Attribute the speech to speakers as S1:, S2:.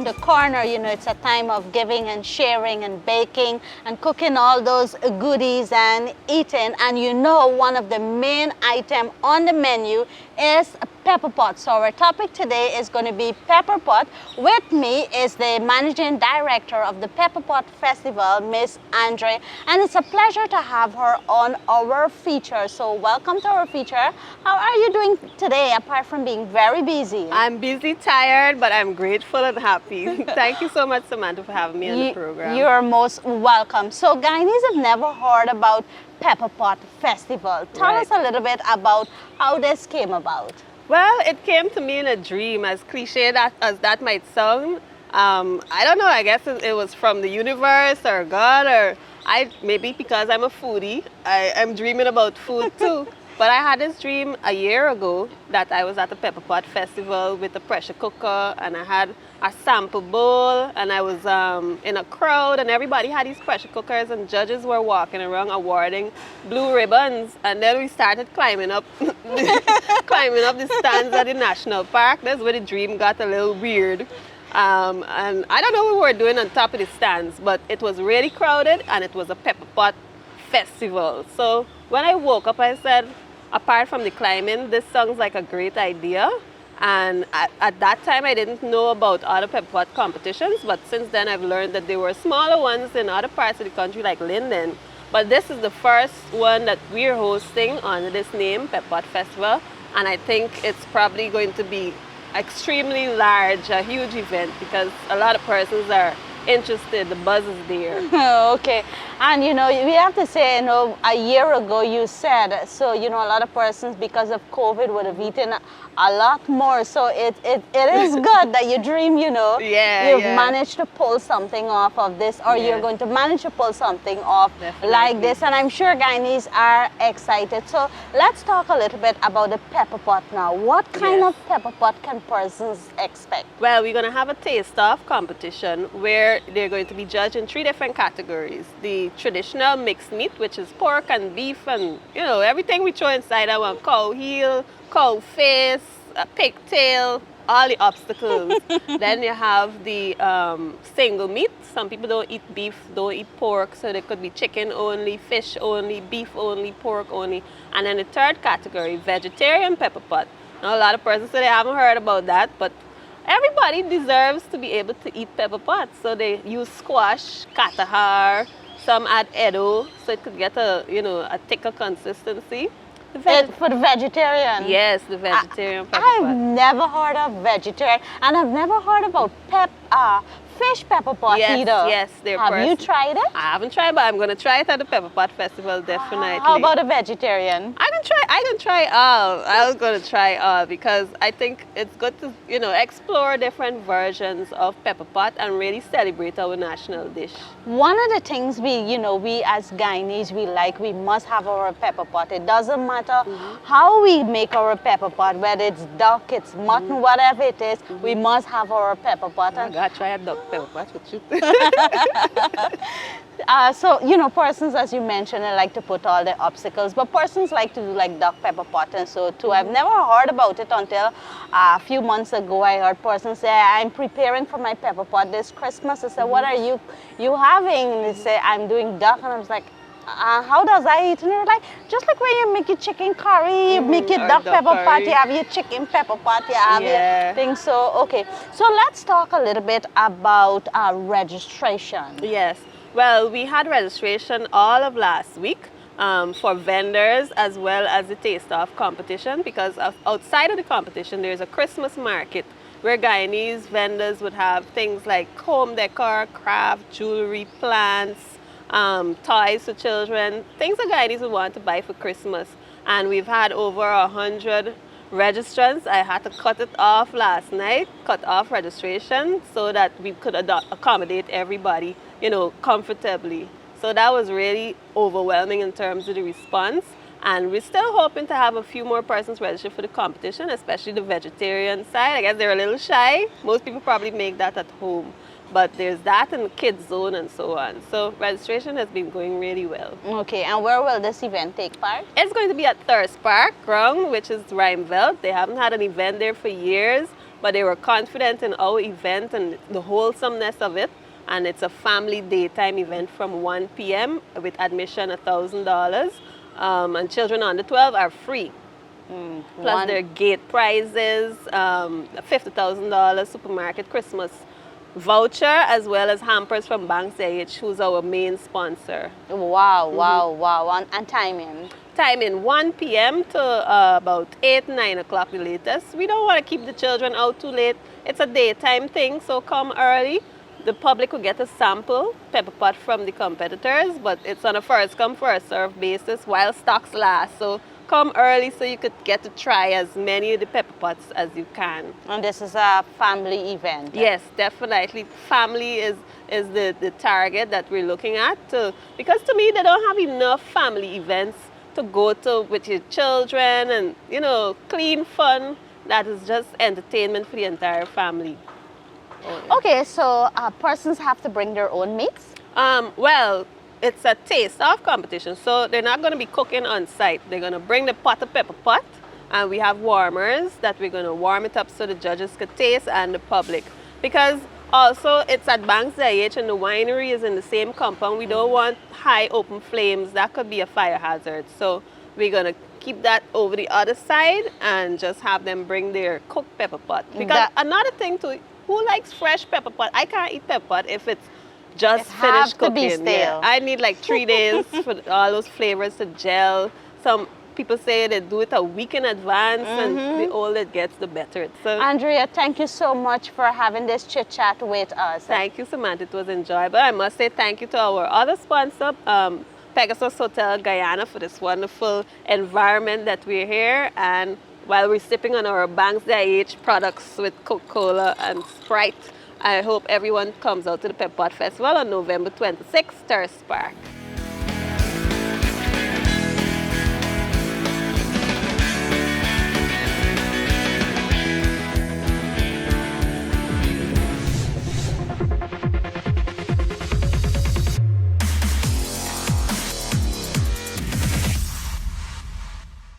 S1: around the corner. You know, it's a time of giving and sharing and baking and cooking all those goodies and eating. And you know, one of the main items on the menu is Pepperpot. So our topic today is going to be Pepperpot. With me is the managing director of the Pepperpot Festival, Miss Andrea, and it's a pleasure to have her on our feature. So welcome to our feature. How are you doing today, apart from being very busy?
S2: I'm busy, tired, but I'm grateful and happy. Thank you so much, Samantha, for having me on the program.
S1: You're most welcome. So Guyanese have never heard about Pepperpot Festival. Tell us a little bit about how this came about.
S2: Well, it came to me in a dream, as cliche as that might sound. I don't know, I guess it was from the universe or God, or maybe because I'm a foodie, I'm dreaming about food too. But I had this dream a year ago that I was at the Pepperpot Festival with a pressure cooker, and I had a sample bowl, and I was in a crowd, and everybody had these pressure cookers, and judges were walking around awarding blue ribbons. And then we started climbing up climbing up the stands at the national park. That's where the dream got a little weird. And I don't know what we were doing on top of the stands, but it was really crowded, and it was a Pepperpot Festival. So when I woke up, I said, apart from the climbing, this sounds like a great idea. And at that time, I didn't know about other Pepperpot competitions, but since then I've learned that there were smaller ones in other parts of the country like Linden. But this is the first one that we're hosting under this name, Pepperpot Festival. And I think it's probably going to be extremely large, a huge event, because a lot of persons are interested, the buzz is there.
S1: Okay, and you know, we have to say, you know, a year ago you said, so you know, a lot of persons because of COVID would have eaten a lot more. So it is good that you dream, you know, you've managed to pull something off of this, or you're going to manage to pull something off like this. And I'm sure Guyanese are excited. So let's talk a little bit about the Pepperpot now. What kind of Pepperpot can persons expect?
S2: Well, we're going to have a taste-off competition where they're going to be judged in 3 different categories. The traditional mixed meat, which is pork and beef and, you know, everything we throw inside. I want cow heel, cow face, a pigtail, all the obstacles. Then you have the single meat. Some people don't eat beef, don't eat pork, so there could be chicken only, fish only, beef only, pork only. And then the third category, vegetarian Pepperpot. Now, a lot of persons say they haven't heard about that, but everybody deserves to be able to eat Pepperpot. So they use squash, katahar, some add edo, so it could get a, you know, a thicker consistency.
S1: For the vegetarian?
S2: Yes, the vegetarian Pepperpot.
S1: I've never heard of vegetarian, and I've never heard about fish Pepperpot either.
S2: Yes, they're
S1: Have you tried it?
S2: I haven't tried, but I'm going to try it at the Pepperpot Festival, definitely.
S1: How about a vegetarian?
S2: I can try all. I was going to try all because I think it's good to, you know, explore different versions of Pepperpot and really celebrate our national dish.
S1: One of the things we as Guyanese, we must have our Pepperpot. It doesn't matter how we make our Pepperpot, whether it's duck, it's mutton, whatever it is, we must have our Pepperpot.
S2: I got to try a duck Pepperpot with you.
S1: So, you know, persons, as you mentioned, they like to put all the obstacles, but persons like to do like duck Pepperpot and so too. I've never heard about it until a few months ago. I heard persons say, I'm preparing for my Pepperpot this Christmas. I said, what are you having? And they say, I'm doing duck. And I was like, how does I eat? And they're like, just like when you make your chicken curry, you make your duck Pepperpot, you have your chicken Pepperpot, you have your thing. So, okay. So let's talk a little bit about registration.
S2: Yes. Well, we had registration all of last week for vendors as well as the taste-off competition, because outside of the competition, there's a Christmas market where Guyanese vendors would have things like home decor, craft, jewelry, plants, toys for children, things that Guyanese would want to buy for Christmas. And we've had over 100 registrants. I had to cut it off last night, cut off registration so that we could accommodate everybody, you know, comfortably. So that was really overwhelming in terms of the response. And we're still hoping to have a few more persons registered for the competition, especially the vegetarian side. I guess they're a little shy. Most people probably make that at home. But there's that in the kids zone and so on. So registration has been going really well.
S1: Okay, and where will this event take part?
S2: It's going to be at Thirst Park Ground, which is Rhymeveld. They haven't had an event there for years. but they were confident in our event and the wholesomeness of it. And it's a family daytime event from 1 p.m. with admission $1,000. And children under 12 are free. Plus their gate prizes, $50,000 supermarket Christmas voucher, as well as hampers from Banks DIH, who's our main sponsor.
S1: Wow, wow. And timing?
S2: Timing 1 p.m. to about 8, 9 o'clock the latest. We don't want to keep the children out too late. It's a daytime thing, so come early. The public will get a sample Pepperpot from the competitors, but it's on a first come, first serve basis while stocks last. So come early so you could get to try as many of the Pepperpots as you can.
S1: And this is a family event?
S2: Yes, definitely. Family is the target that we're looking at. Because to me, they don't have enough family events to go to with your children and, you know, clean fun. That is just entertainment for the entire family.
S1: Okay, so persons have to bring their own meats?
S2: Well, it's a taste-off competition, so they're not going to be cooking on site. They're going to bring the pot of Pepperpot, and we have warmers that we're going to warm it up so the judges could taste and the public. Because also it's at Banks DIH and the winery is in the same compound. We don't want high open flames. That could be a fire hazard. So we're going to keep that over the other side and just have them bring their cooked Pepperpot. Because another thing too, who likes fresh Pepperpot? I can't eat Pepperpot if it's just finished cooking. Yeah. I need like 3 days for all those flavors to gel. Some people say they do it a week in advance, and the older it gets, the better. So,
S1: Andrea, thank you so much for having this chit chat with us.
S2: Thank you, Samantha. It was enjoyable. I must say thank you to our other sponsor, Pegasus Hotel Guyana, for this wonderful environment that we're here. And while we're sipping on our Banks DIH products with Coca-Cola and Sprite, I hope everyone comes out to the Pepperpot Festival on November 26th, Terrace Park.